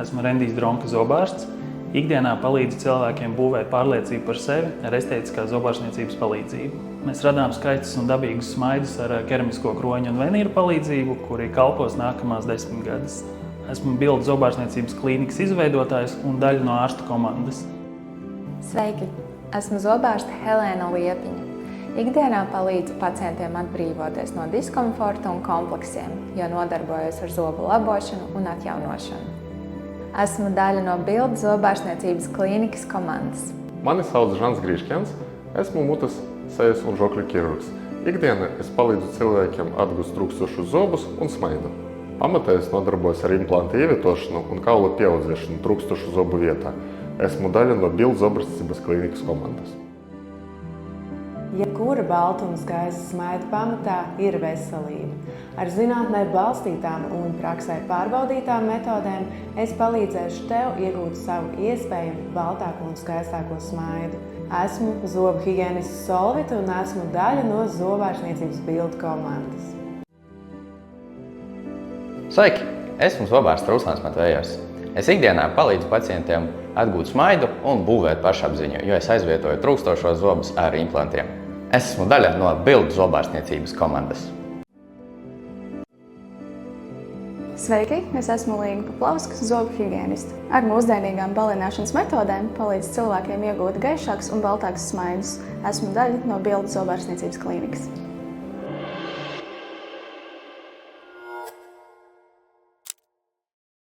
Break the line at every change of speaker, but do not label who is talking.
Esmu Rendijs Dronka zobārsts. Ikdienā palīdzu cilvēkiem būvēt pārliecību par sevi ar estētiskās zobārstniecības palīdzību. Mēs radām skaistus un dabīgus smaidus ar keramisko kroņu un venīru palīdzību, kuri kalpos nākamās 10 gadus. Esmu bildu zobārstniecības klīnikas izveidotājs un daļa no ārstu komandas.
Sveiki! Esmu zobārste Helēna Liepiņa. Ikdienā palīdzu pacientiem atbrīvoties no diskomforta un kompleksiem, jo nodarbojos ar zobu labošanu un atjaunošanu. Esmu daļa no bildu zobārstniecības klīnikas komandas.
Mani sauc Žants Grīškens, esmu mutes, sejas un žokļu ķirurgs. Ikdienā es palīdzu cilvēkiem atgūt trūkstošus zobus un smaidu. Pamatā es nodarbojos ar implantu ievietošanu un kaulu pieaudzēšanu trūkstošu zobu vietā. Esmu daļa no bildu zobārstniecības klīnikas komandas.
Jebkura balta un skaista smaida pamatā ir veselība. Ar zinātnē balstītām un praksē pārbaudītām metodēm es palīdzēšu tev iegūt savu iespējami baltāko un skaistāko smaidu. Esmu zobu higiēnists Solvita un esmu daļa no zobārstniecības bildu komandas.
Sveiki! Esmu zobārsts Ruslāns Matvejers. Es ikdienā palīdzu pacientiem atgūt smaidu un būvēt pašapziņu, jo es aizvietoju trūkstošos zobus ar implantiem. Es esmu daļa no bildu zobārstniecības komandas.
Sveiki! Es esmu Līga Paplauska, zobu higiēniste. Ar mūsdienīgām balināšanas metodēm palīdzu cilvēkiem iegūt gaišākus un baltākus smaidus. Esmu daļa no bildu zobārstniecības klīnikas.